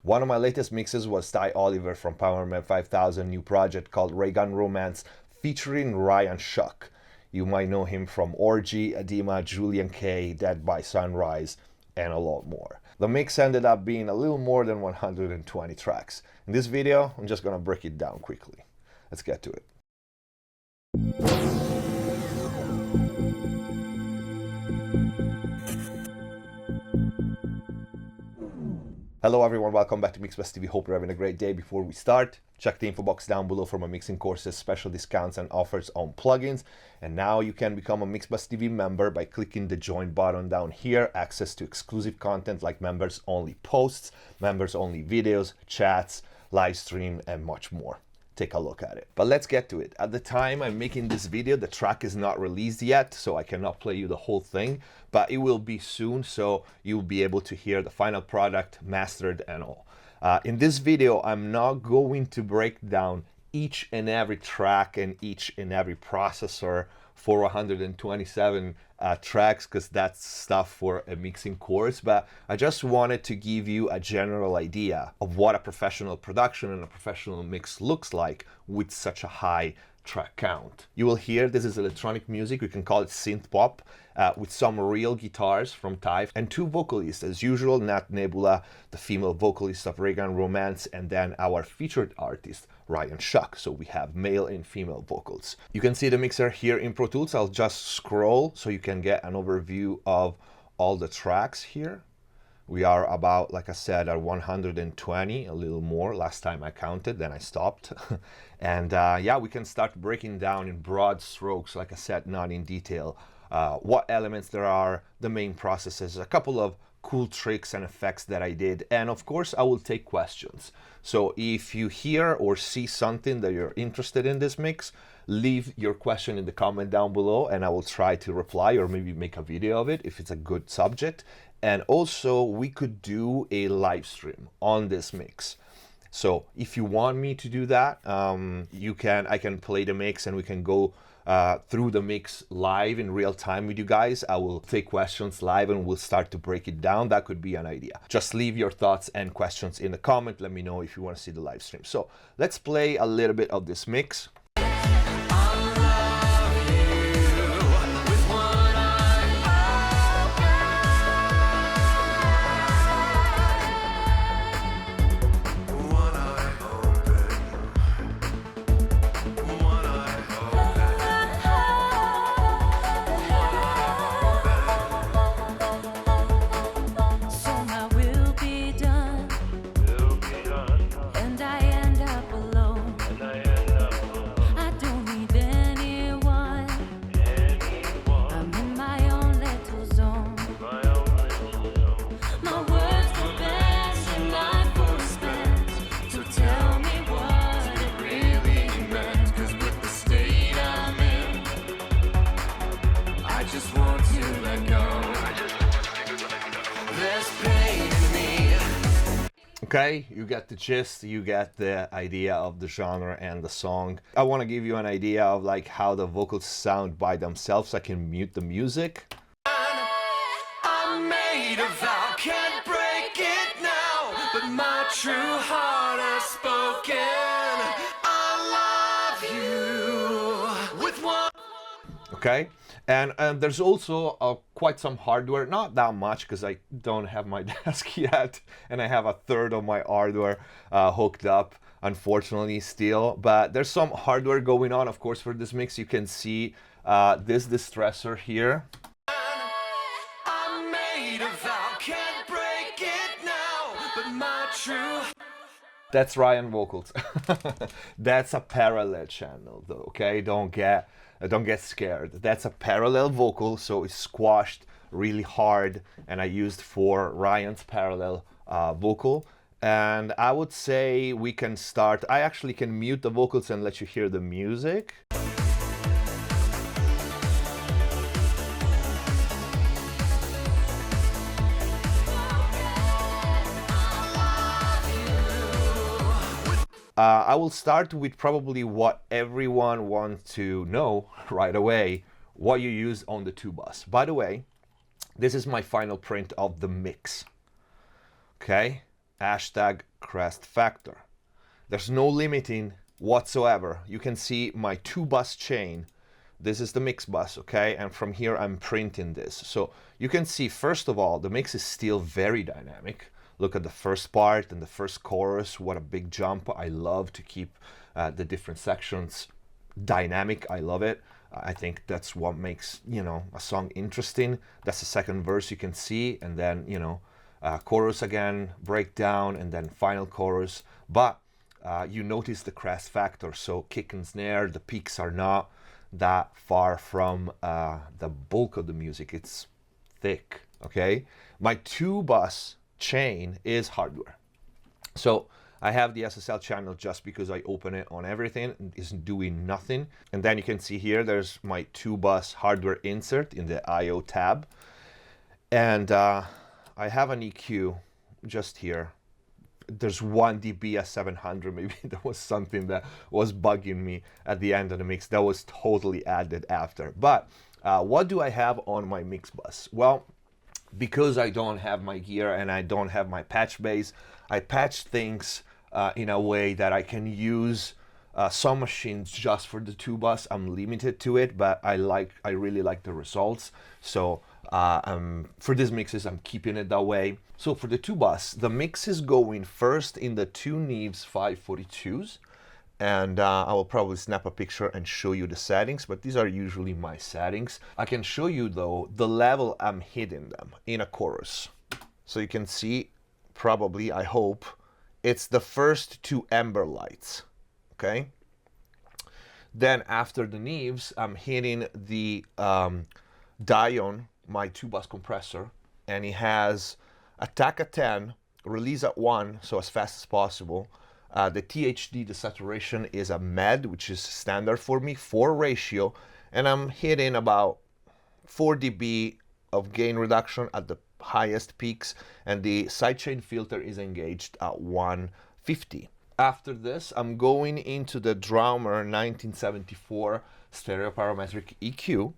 One of my latest mixes was Ty Oliver from Powerman 5000 new project called Raygun Romance featuring Ryan Shuck. You might know him from Orgy, Adema, Julien-K, Dead by Sunrise, and a lot more. The mix ended up being a little more than 120 tracks. In this video, I'm just gonna break it down quickly. Let's get to it. Hello everyone, welcome back to MixbusTv. Hope you're having a great day. Before we start, check the info box down below for my mixing courses, special discounts and offers on plugins. And now you can become a MixbusTv member by clicking the join button down here. Access to exclusive content like members only posts, members only videos, chats, live stream, and much more. Take a look at it. But let's get to it. At the time I'm making this video, the track is not released yet, so I cannot play you the whole thing, but it will be soon, so you'll be able to hear the final product, mastered and all. In this video, I'm not going to break down each and every track and each and every processor for 127 tracks, because that's stuff for a mixing course, but I just wanted to give you a general idea of what a professional production and a professional mix looks like with such a high track count. You will hear this is electronic music, we can call it synth pop, with some real guitars from Ty and two vocalists as usual, Nat Nebula, the female vocalist of Raygun Romance, and then our featured artist Ryan Shuck. So we have male and female vocals. You can see the mixer here in Pro Tools. I'll just scroll so you can get an overview of all the tracks here. We are about, like I said, at 120, a little more. Last time I counted, then I stopped. And yeah, we can start breaking down in broad strokes, like I said, not in detail, what elements there are, the main processes, a couple of cool tricks and effects that I did, and of course I will take questions. So if you hear or see something that you're interested in this mix, leave your question in the comment down below and I will try to reply or maybe make a video of it if it's a good subject. And also we could do a live stream on this mix. So if you want me to do that, I can play the mix and we can go through the mix live in real time with you guys. I will take questions live and we'll start to break it down. That could be an idea. Just leave your thoughts and questions in the comment. Let me know if you want to see the live stream. So let's play a little bit of this mix. Okay, you get the gist, you get the idea of the genre and the song. I want to give you an idea of like how the vocals sound by themselves. I can mute the music. I made a vow, can't break it now, but my true heart has spoken. I love you with one. Okay, and there's also quite some hardware, not that much because I don't have my desk yet, and I have a third of my hardware hooked up, unfortunately, still. But there's some hardware going on, of course, for this mix. You can see this distressor here. I made a vow, can't break it now, but my true... That's Ryan vocals. That's a parallel channel, though. Okay, don't get scared. That's a parallel vocal, so it's squashed really hard, and I used for Ryan's parallel vocal. And I would say we can start. I actually can mute the vocals and let you hear the music. I will start with probably what everyone wants to know right away, what you use on the 2-bus. By the way, this is my final print of the mix. Okay, hashtag crest factor. There's no limiting whatsoever. You can see my 2-bus chain. This is the mix bus, okay? And from here I'm printing this. So you can see, first of all, the mix is still very dynamic. Look at the first part and the first chorus, what a big jump. I love to keep the different sections dynamic. I love it. I think that's what makes, you know, a song interesting. That's the second verse you can see, and then, you know, chorus again, breakdown, and then final chorus. But you notice the crest factor, so kick and snare, the peaks are not that far from the bulk of the music. It's thick, okay? My 2-bus chain is hardware. So I have the SSL channel just because I open it on everything. It isn't doing nothing. And then you can see here, there's my 2-bus hardware insert in the IO tab. And I have an EQ just here. There's 1 dB at 700. Maybe that was something that was bugging me at the end of the mix. That was totally added after. But what do I have on my mix bus? Well, because I don't have my gear and I don't have my patch base, I patch things in a way that I can use some machines just for the 2-bus. I'm limited to it, but I really like the results. So for these mixes, I'm keeping it that way. So for the 2-bus, the mix is going first in the 2 Neves 542s. And I will probably snap a picture and show you the settings, but these are usually my settings. I can show you though the level I'm hitting them in a chorus. So you can see, probably, I hope, it's the first 2 amber lights, okay? Then after the Neves, I'm hitting the Dion, my 2-bus compressor, and it has attack at 10, release at 1, so as fast as possible. The THD, the saturation, is a med, which is standard for me, 4 ratio, and I'm hitting about 4 dB of gain reduction at the highest peaks, and the sidechain filter is engaged at 150. After this, I'm going into the Drummer 1974 stereo parametric EQ,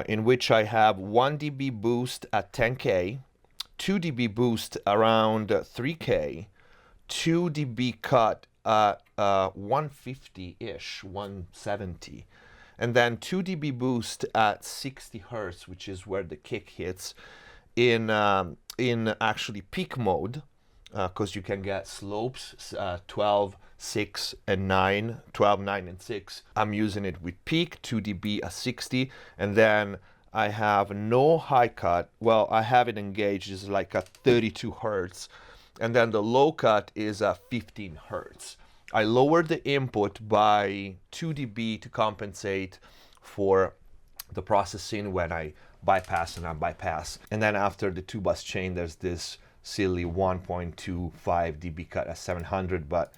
in which I have 1 dB boost at 10K, 2 dB boost around 3K, 2 dB cut at 150-ish, 170, and then 2 dB boost at 60 Hertz, which is where the kick hits in actually peak mode, because you can get slopes 12, 6, and 9, 12, 9, and 6. I'm using it with peak, 2 dB at 60, and then I have no high cut. Well, I have it engaged, it's like at 32 Hertz. And then the low cut is 15 Hertz. I lowered the input by 2 dB to compensate for the processing when I bypass and unbypass. And then after the 2-bus chain, there's this silly 1.25 dB cut at 700, but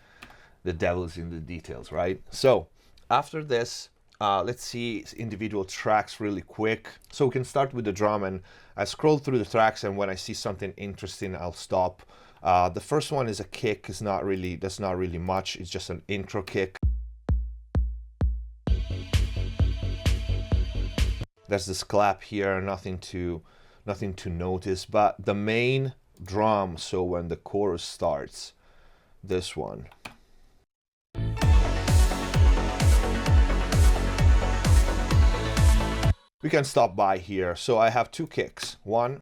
the devil's in the details, right? So after this, let's see individual tracks really quick. So we can start with the drum, and I scroll through the tracks, and when I see something interesting, I'll stop. The first one is a kick. That's not really much. It's just an intro kick. There's this clap here, nothing to notice. But the main drum, so when the chorus starts, this one. We can stop by here. So I have 2 kicks. 1,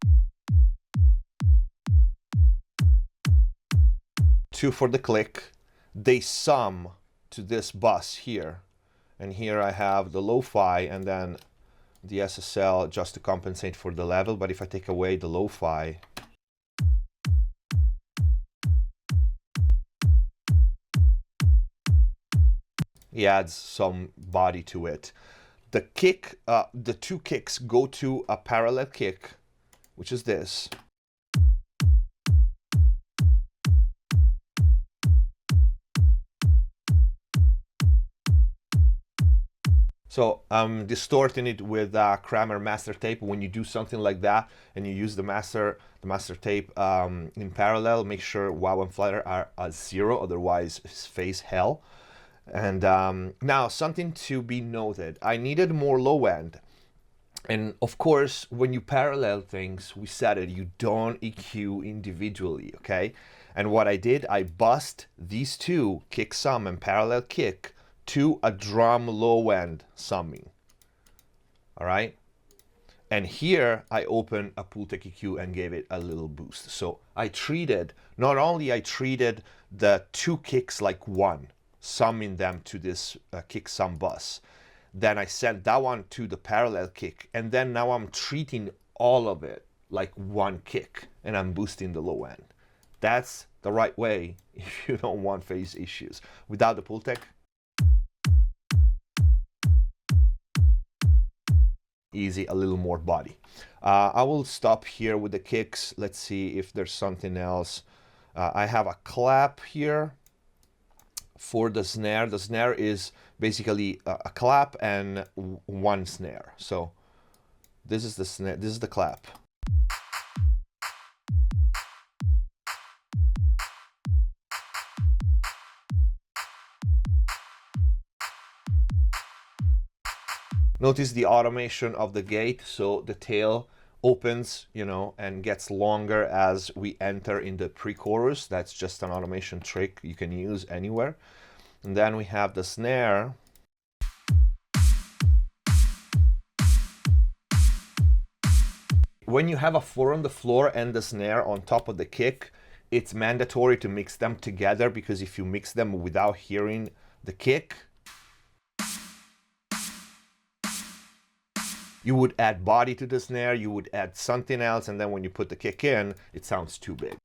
2 for the click. They sum to this bus here, and here I have the lo-fi and then the SSL just to compensate for the level. But if I take away the lo-fi, he adds some body to it. The kick, the 2 kicks go to a parallel kick, which is this. So I'm distorting it with Kramer master tape. When you do something like that and you use the master tape in parallel, make sure wow and flutter are at 0, otherwise it's face hell. And now something to be noted, I needed more low end. And of course, when you parallel things, we said it, you don't EQ individually, okay? And what I did, I bussed these two, kick sum and parallel kick, to a drum low end summing. All right. And here I opened a Pultec EQ and gave it a little boost. So I treated, not only I treated the two kicks like one, summing them to this kick sum bus. Then I sent that one to the parallel kick. And then now I'm treating all of it like one kick and I'm boosting the low end. That's the right way if you don't want phase issues. Without the Pultec, easy, a little more body. I will stop here with the kicks. Let's see if there's something else. I have a clap here for the snare. The snare is basically a clap and one snare. So this is the snare, this is the clap. Notice the automation of the gate, so the tail opens, you know, and gets longer as we enter in the pre-chorus. That's just an automation trick you can use anywhere. And then we have the snare. When you have a 4 on the floor and the snare on top of the kick, it's mandatory to mix them together, because if you mix them without hearing the kick, you would add body to the snare, you would add something else, and then when you put the kick in, it sounds too big.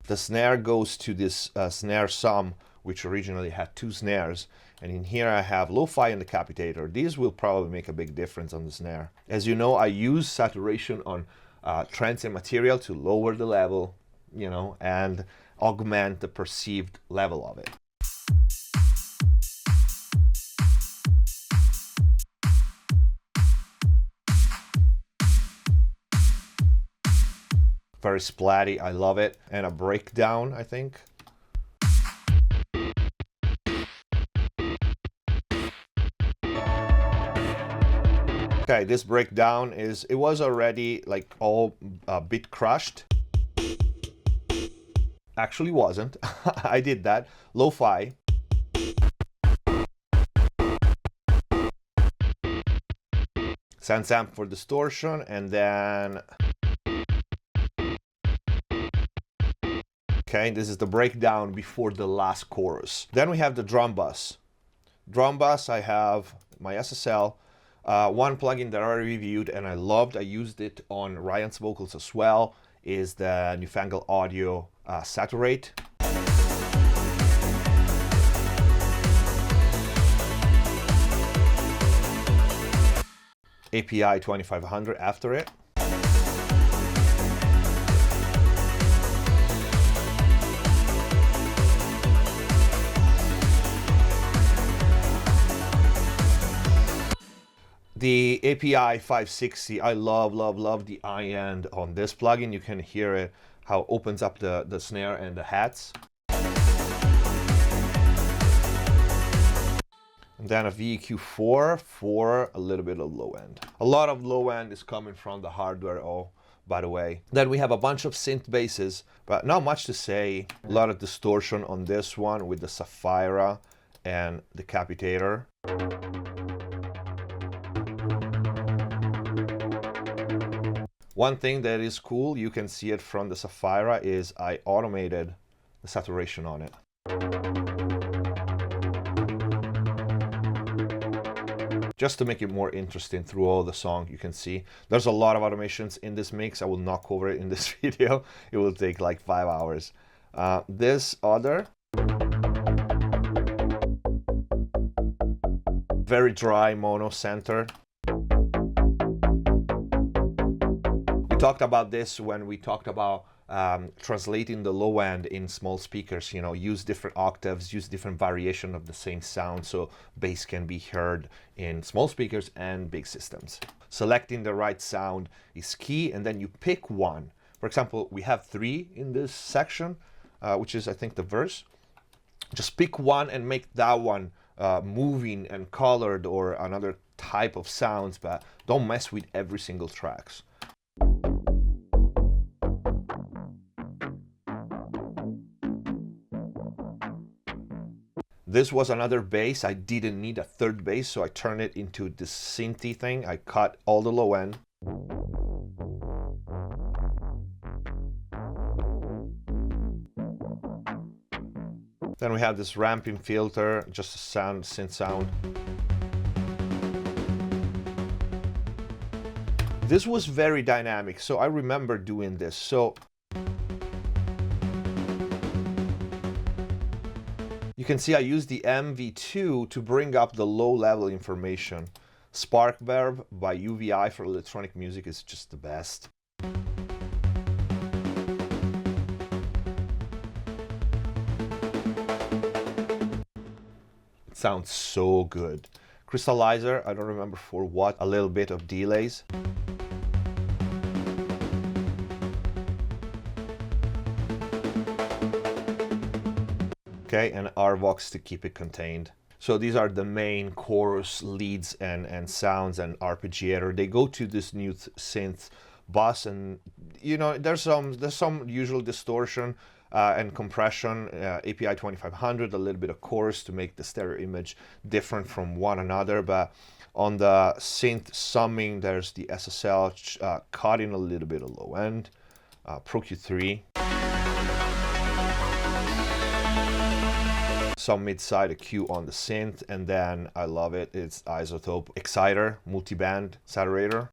The snare goes to this snare sum, which originally had 2 snares, and in here I have lo-fi and decapitator. These will probably make a big difference on the snare. As you know, I use saturation on transient material to lower the level, you know, and augment the perceived level of it. Very splatty, I love it. And a breakdown, I think. Okay, this breakdown it was already like all bit crushed. Actually wasn't. I did that. Lo-fi. Sense amp for distortion, and then okay, this is the breakdown before the last chorus. Then we have the drum bus. Drum bus, I have my SSL, one plugin that I already reviewed and I loved. I used it on Ryan's vocals as well, is the Newfangled Audio Saturate. API 2500 after it. The API 560, I love the end on this plugin. You can hear it, how it opens up the snare and the hats. And then a VEQ4 for a little bit of low end. A lot of low end is coming from the hardware, by the way. Then we have a bunch of synth basses, but not much to say. A lot of distortion on this one with the Sapphira and the Decapitator. One thing that is cool, you can see it from the Sapphira, is I automated the saturation on it. Just to make it more interesting through all the song, you can see there's a lot of automations in this mix. I will not cover it in this video. It will take like 5 hours. This other, very dry mono center. We talked about this when we talked about translating the low end in small speakers, you know, use different octaves, use different variation of the same sound so bass can be heard in small speakers and big systems. Selecting the right sound is key, and then you pick one. For example, we have 3 in this section, which is I think the verse. Just pick one and make that one moving and colored or another type of sounds, but don't mess with every single tracks. This was another bass. I didn't need a third bass, so I turned it into this synthy thing. I cut all the low end. Then we have this ramping filter, just a sound, synth sound. This was very dynamic, so I remember doing this. So you can see I used the MV2 to bring up the low level information. Spark Verb by UVI for electronic music is just the best. It sounds so good. Crystallizer, I don't remember for what, a little bit of delays. Okay, and RVox to keep it contained. So these are the main chorus leads and sounds and arpeggiator. They go to this new synth bus, and you know there's some usual distortion and compression, API 2500, a little bit of chorus to make the stereo image different from one another. But on the synth summing, there's the SSL cutting a little bit of low end, Pro Q3. Some mid-side EQ on the synth, and then I love it, it's Isotope Exciter, multi-band saturator.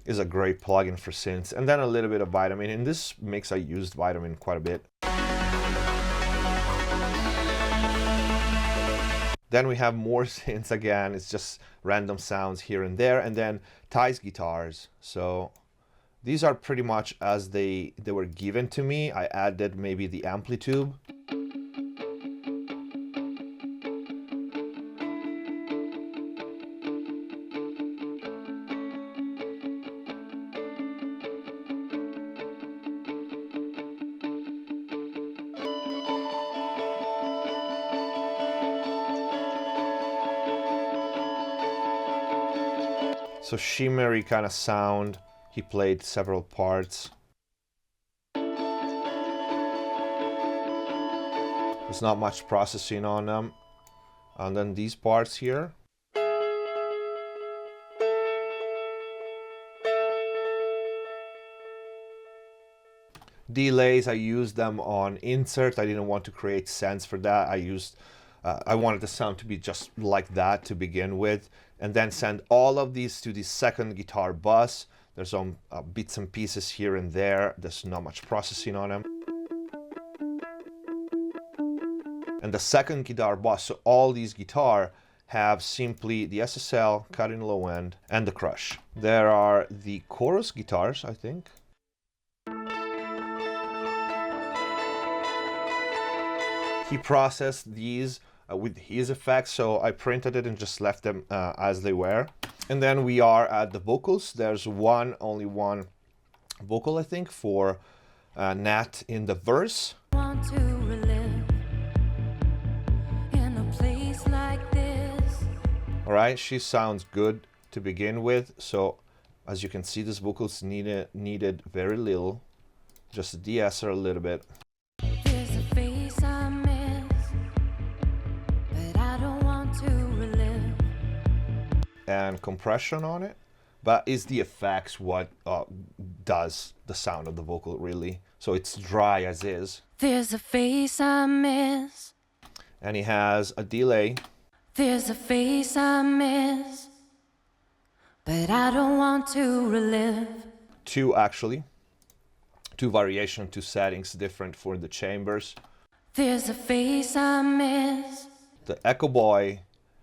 Is a great plugin for synths. And then a little bit of Vitamin. In this mix I used Vitamin quite a bit. Then we have more synths again, it's just random sounds here and there, and then Ty's guitars. So these are pretty much as they were given to me. I added maybe the amplitude. So shimmery kind of sound. He played several parts. There's not much processing on them. And then these parts here. Delays, I used them on insert. I didn't want to create sense for that. I wanted the sound to be just like that to begin with, and then send all of these to the second guitar bus. There's some bits and pieces here and there. There's not much processing on them. And the second guitar bus, so all these guitar have simply the SSL, cutting low end, and the crush. There are the chorus guitars, I think. He processed these with his effects, so I printed it and just left them as they were. And then we are at the vocals. There's only one vocal, I think, for Nat in the verse. Want to relive in a place like this. All right, she sounds good to begin with. So as you can see, these vocals needed very little, just a de-esser a little bit. And compression on it, but it's the effects what does the sound of the vocal really. So it's dry as is. There's a face I miss. And he has a delay. There's a face I miss, but I don't want to relive. Two variation, two settings different for the chambers. There's a face I miss. The Echo Boy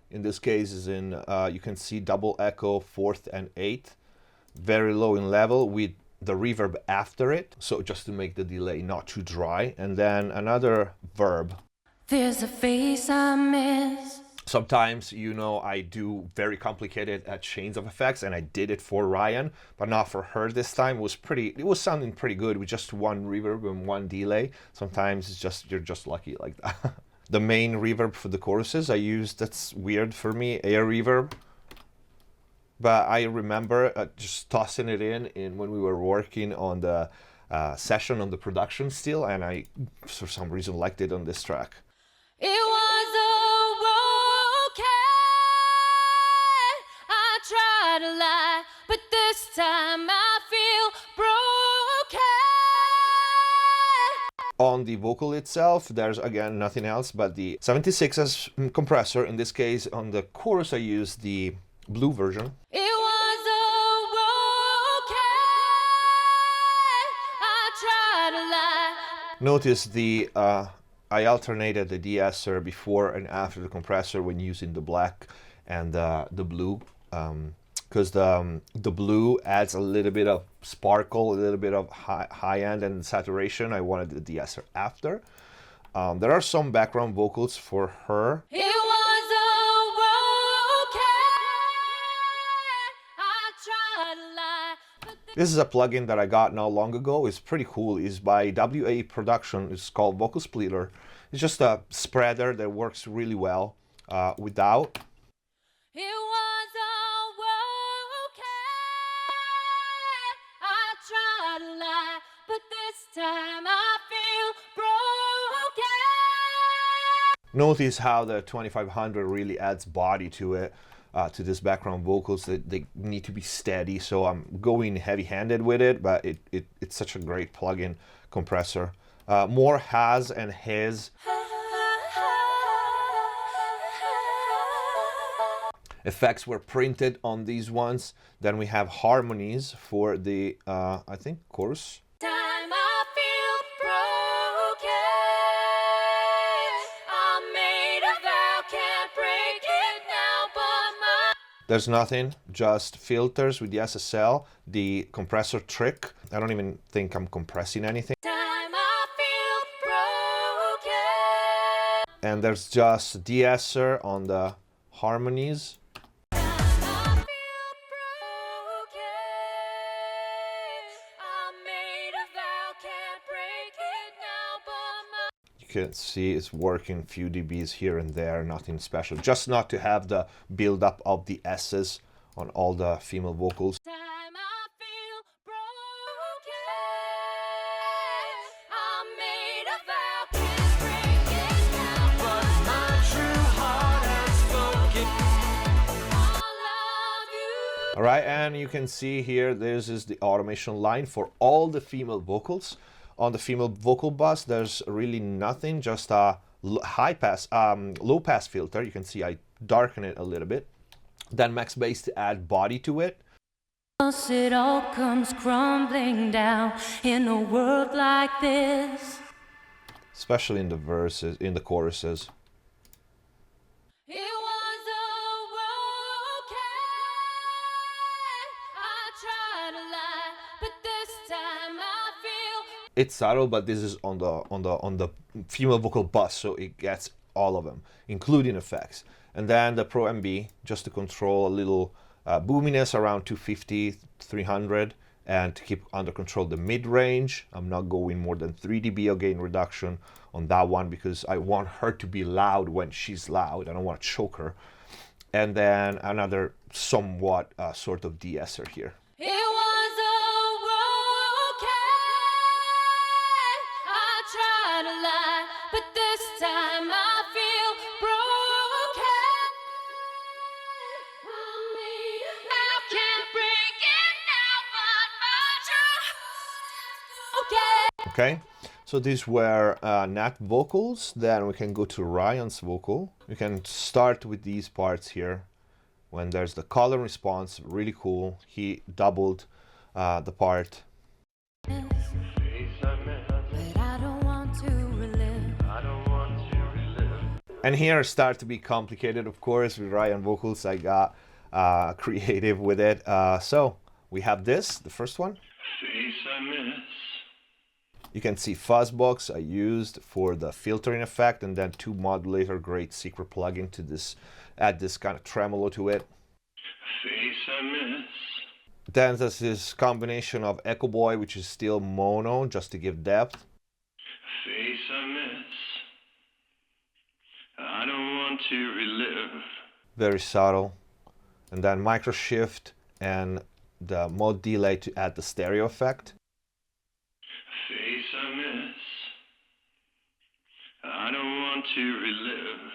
in this case is in, you can see double echo, 4th and 8th, very low in level with the reverb after it, so just to make the delay not too dry. And then another verb. There's a face I miss. Sometimes, you know, I do very complicated chains of effects, and I did it for Ryan, but not for her this time. It was sounding pretty good with just one reverb and one delay. Sometimes it's just, you're just lucky like that. The main reverb for the choruses I used, that's weird for me, air reverb. But I remember just tossing it in when we were working on the session on the production still, and I for some reason liked it on this track. It was okay. I tried to lie, but this time I feel broken. On the vocal itself, there's again nothing else but the 76's compressor. In this case, on the chorus, I used the blue version. It was okay. I tried to lie. Notice the I alternated the de-esser before and after the compressor when using the black and the blue, because the blue adds a little bit of sparkle, a little bit of high end and saturation. I wanted the de-esser after. There are some background vocals for her. It was okay. I tried to lie. This is a plugin that I got not long ago. It's pretty cool. It's by WA Production. It's called Vocal Splitter. It's just a spreader that works really well without. It was okay. I tried to lie, but this time I feel broken. Notice how the 2500 really adds body to it, to this background vocals. That they need to be steady, so I'm going heavy-handed with it, but it's such a great plugin compressor. More has and his. Effects were printed on these ones. Then we have harmonies for the, I think, chorus. Time I feel broken. I made a vow, can't break it now, but my... There's nothing, just filters with the SSL, the compressor trick. I don't even think I'm compressing anything. Time I feel broken. And there's just de-esser on the harmonies. You can see it's working few dBs here and there, nothing special. Just not to have the build up of the S's on all the female vocals. Time I feel broken. I made a vow, can't break it now, but my true heart has spoken. I love you. All right, and you can see here, this is the automation line for all the female vocals. On the female vocal bus, there's really nothing, just a low pass filter. You can see I darken it a little bit. Then max bass to add body to it. It all comes crumbling down in a world like this. Especially in the verses, in the choruses. It was okay. I tried to lie, but this time I feel. It's subtle, but this is on the female vocal bus, so it gets all of them, including effects. And then the Pro MB, just to control a little boominess around 250, 300, and to keep under control the mid-range. I'm not going more than 3 dB of gain reduction on that one because I want her to be loud when she's loud. I don't want to choke her. And then another somewhat sort of de-esser here. It was okay. I tried to lie, but this time I feel broken. I can't break it now, but my true. Okay. Okay, so these were Nat vocals. Then we can go to Ryan's vocal. We can start with these parts here. When there's the call and response, really cool. He doubled the part. But I don't want to relive. And here start to be complicated, of course, with Ryan vocals. I got creative with it. So we have this, the first one. You can see Fuzzbox I used for the filtering effect, and then 2 modulator, great secret plugin to this, add this kind of tremolo to it. Then there's this combination of Echo Boy, which is still mono, just to give depth. I don't want to relive. Very subtle. And then micro shift and the mode delay to add the stereo effect. want to relive.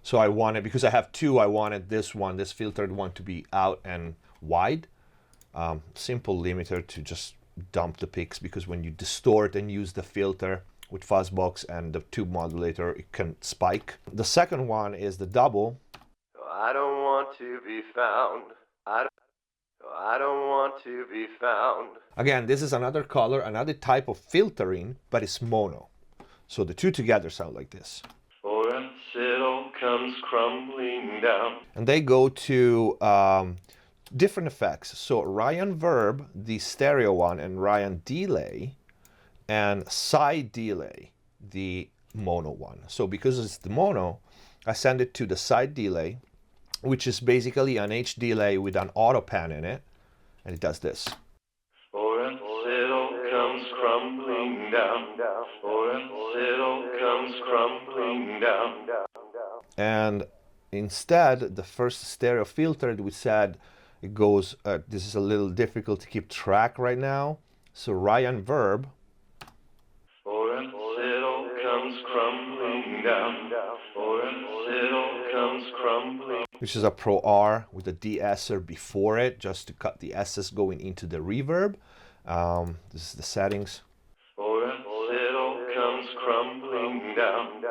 So I wanted, because I have two, I wanted this one, this filtered one, to be out and wide. Simple limiter to just dump the picks, because when you distort and use the filter with fuzzbox and the tube modulator, it can spike. The second one is the double. I don't want to be found. I don't want to be found. Again, this is another color, another type of filtering, but it's mono. So the two together sound like this. Or else it all comes crumbling down. And they go to different effects. So Ryan Verb, the stereo one, and Ryan Delay, and side delay, the mono one. So because it's the mono, I send it to the side delay, which is basically an H delay with an auto pan in it, and it does this. Or else it all comes crumbling down. Or else it all comes crumbling down. And instead, the first stereo filtered, we said it goes, this is a little difficult to keep track right now. So Ryan Verb. Or else it all comes crumbling down. Or else it all comes crumbling. Which is a Pro R with a de-esser before it, just to cut the S's going into the reverb. This is the settings. Or else it all comes crumbling down.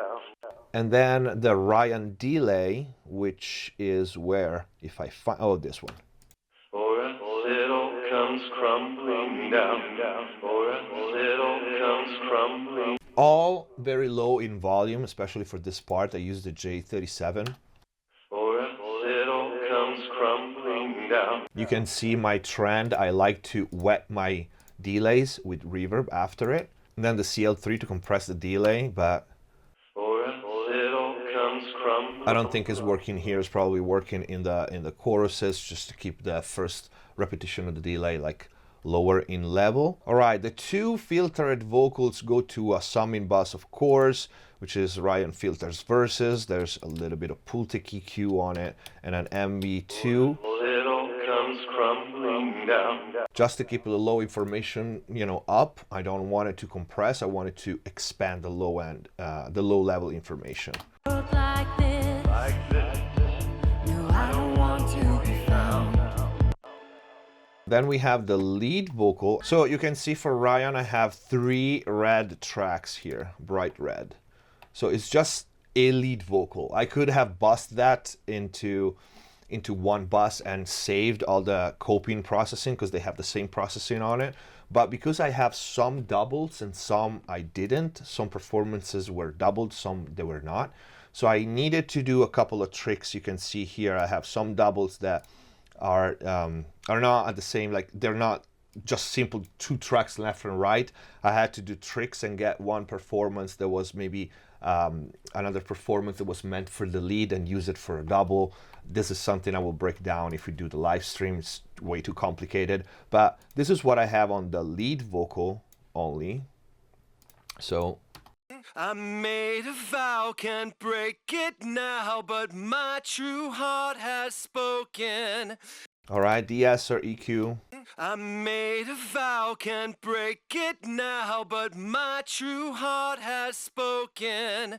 And then the Ryan Delay, which is where, if I find, oh, this one. Or else it all comes crumbling down. Or else it all comes crumbling. All very low in volume, especially for this part. I use the J37. Or else it all comes crumbling down. You can see my trend. I like to wet my delays with reverb after it. And then the CL3 to compress the delay, but Or else it all comes crumbling. I don't think it's working here. It's probably working in the choruses, just to keep the first repetition of the delay like lower in level. All right, the two filtered vocals go to a summing bus, of course, which is Ryan filters verses. There's a little bit of Pultec EQ on it, and an MV2. It all comes crumbling down. Just to keep the low information, up. I don't want it to compress. I want it to expand the low end, the low level information. Look like this. Like this. No, I don't want to be found. Then we have the lead vocal. So you can see for Ryan, I have 3 red tracks here, bright red. So it's just a lead vocal. I could have bussed that into one bus and saved all the copying processing, because they have the same processing on it. But because I have some doubles and some I didn't, some performances were doubled, some they were not. So I needed to do a couple of tricks. You can see here I have some doubles that are not at the same, like they're not just simple 2 tracks left and right. I had to do tricks and get one performance that was maybe another performance that was meant for the lead and use it for a double. This is something I will break down if we do the live stream. It's way too complicated, but this is what I have on the lead vocal only. So I made a vow, can't break it now, but my true heart has spoken. all right, DS or EQ. I made a vow, can't break it now, but my true heart has spoken.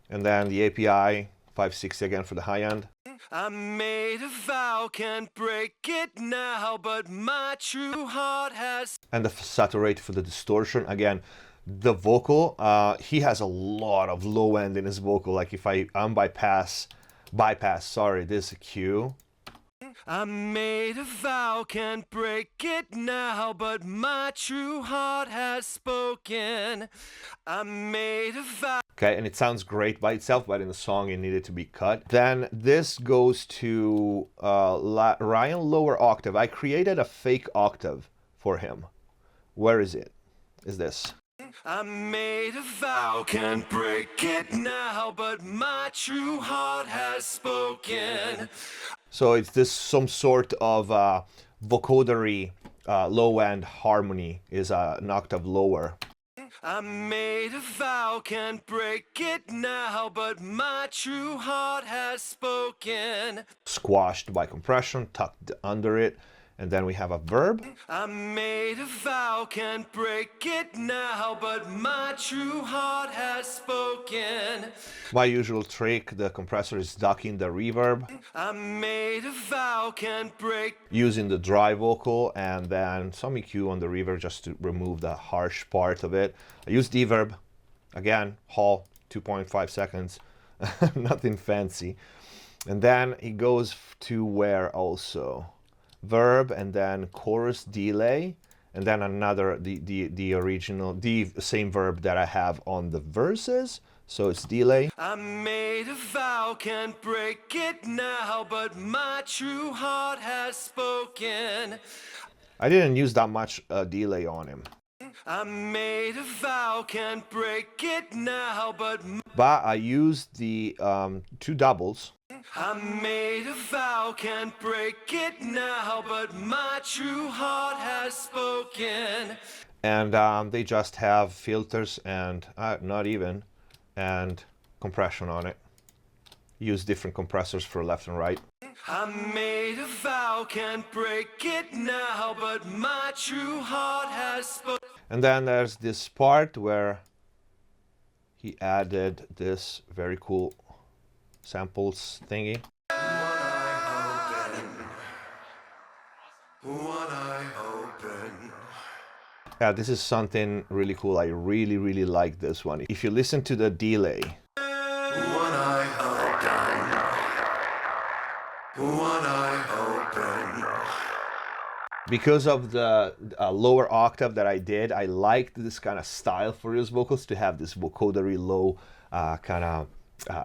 And then the API 560 again for the high end. I made a vow, can't break it now, but my true heart has. And the saturate for the distortion. Again, the vocal, he has a lot of low end in his vocal. Like if I bypass, this Q. I made a vow, can't break it now, but my true heart has spoken. I made a vow. Okay, and it sounds great by itself, but in the song it needed to be cut. Then this goes to Ryan lower octave. I created a fake octave for him. Where is it? Is this? I made a vow, can't break it now, but my true heart has spoken. So it's this some sort of vocodary low end harmony is an octave lower. I made a vow, can't break it now, but my true heart has spoken. Squashed by compression, tucked under it, And then we have a verb. I made a vow, can't break it now, but my true heart has spoken. My usual trick, the compressor is ducking the reverb, I made a vow, can't break. using the dry vocal, and then some EQ on the reverb just to remove the harsh part of it. I use deverb, again, Hall, 2.5 seconds, nothing fancy. And then he goes to where also? Verb, and then chorus delay, and then another, the original, the same verb that I have on the verses. So it's delay. I made a vow, can't break it now, but my true heart has spoken. I didn't use that much delay on him. I made a vow, can't break it now, but I used the two doubles. I made a vow, can't break it now, but my true heart has spoken. And they just have filters and not even, and compression on it. Use different compressors for left and right. I made a vow, can't break it now, but my true heart has spoken. And then there's this part where he added this very cool samples thingy. One eye open. Yeah, this is something really cool. I really, really like this one. If you listen to the delay, One eye open. One eye open. because of the lower octave that I did, I liked this kind of style for his vocals, to have this vocodery low kind of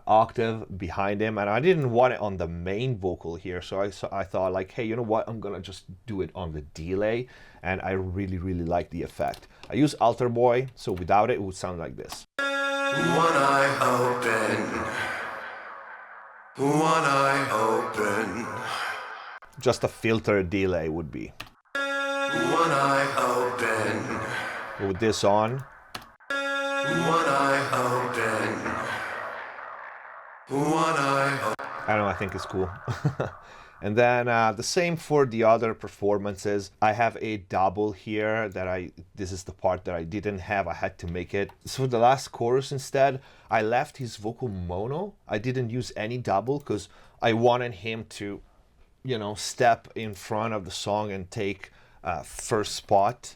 octave behind him, and I didn't want it on the main vocal here, so I thought like, hey, you know what, I'm gonna just do it on the delay, and I really, really like the effect. I use Alter Boy, so without it, it would sound like this. One eye open. One eye open. Just a filter delay would be. One eye open. With this on, One eye open. One eye open. I don't know, I think it's cool. And then the same for the other performances. I have a double here that this is the part that I didn't have, I had to make it. So the last chorus instead, I left his vocal mono. I didn't use any double because I wanted him to, you know, step in front of the song and take first spot.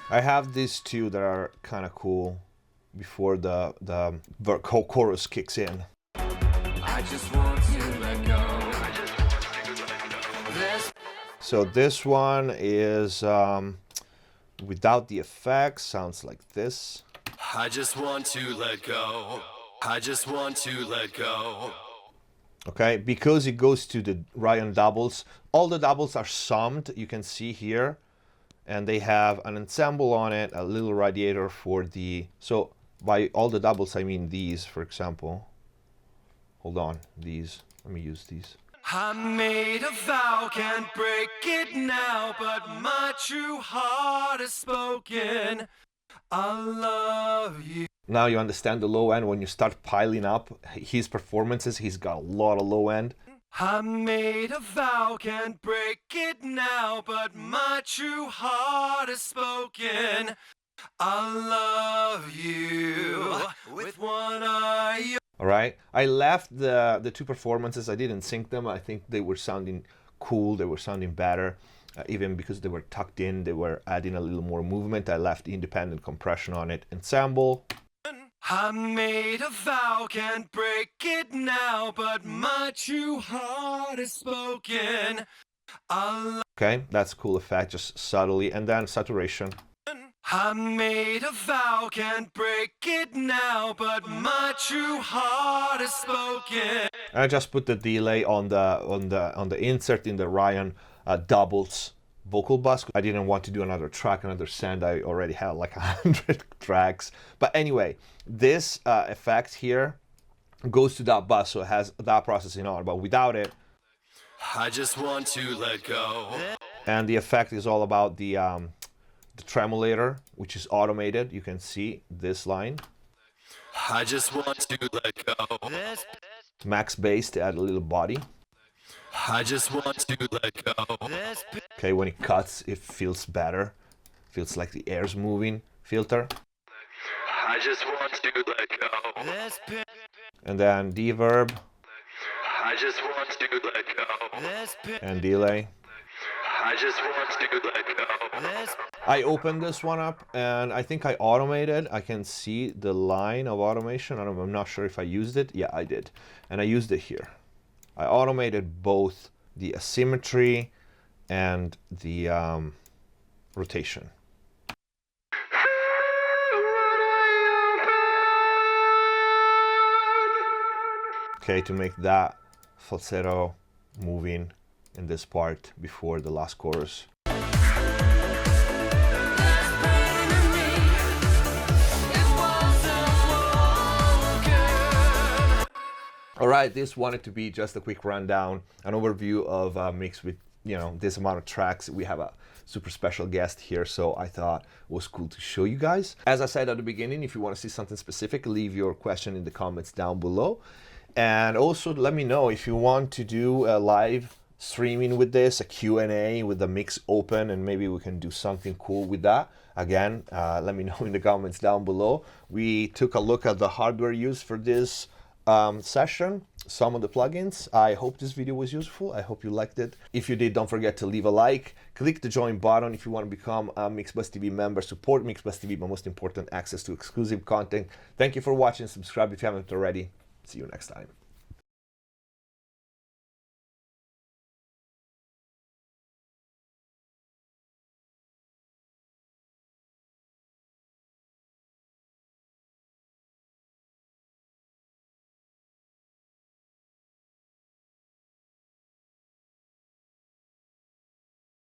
I have these two that are kind of cool before the chorus kicks in. I just want to let go. So this one is without the effects, sounds like this. I just want to let go. I just want to let go. Okay, because it goes to the Ryan doubles, all the doubles are summed, you can see here. And they have an ensemble on it, a little radiator for the... So by all the doubles, I mean these, for example. Hold on, these. Let me use these. I made a vow, can't break it now, but my true heart has spoken. I love you. Now you understand the low end. When you start piling up his performances, he's got a lot of low end. I made a vow, can't break it now, but my true heart has spoken. I love you with one eye. All right, I left the two performances. I didn't sync them. I think they were sounding cool. They were sounding better, even because they were tucked in. They were adding a little more movement. I left independent compression on it. Ensemble. I made a vow, can't break it now, but my true heart has spoken. Okay, that's a cool effect, just subtly. And then saturation. I made a vow, can't break it now, but my true heart has spoken. And I just put the delay on the insert in the Ryan doubles vocal bus. I didn't want to do another track, another send. I already had like 100 tracks. But anyway, this effect here goes to that bus, so it has that processing on. But without it, I just want to let go. and the effect is all about the tremolator, which is automated. You can see this line. I just want to let go. Max bass to add a little body. I just want to let go. Okay, when it cuts, it feels better. Feels like the air's moving. Filter. I just want to let go. And then deverb I just want to let go. and delay. I just want to let go. I opened this one up and I think I automated. I can see the line of automation. I'm not sure if I used it. Yeah, I did. And I used it here. I automated both the asymmetry and the rotation. Okay, to make that falsetto moving in this part before the last chorus. All right, this wanted to be just a quick rundown, an overview of Mix with, this amount of tracks. We have a super special guest here, so I thought it was cool to show you guys. As I said at the beginning, if you want to see something specific, leave your question in the comments down below. And also let me know if you want to do a live streaming with this, a Q&A with the mix open, and maybe we can do something cool with that. Again, let me know in the comments down below. We took a look at the hardware used for this session, some of the plugins. I hope this video was useful. I hope you liked it. If you did, don't forget to leave a like. Click the join button if you want to become a MixbusTv member. Support MixbusTv, but most important, access to exclusive content. Thank you for watching. Subscribe if you haven't already. See you next time.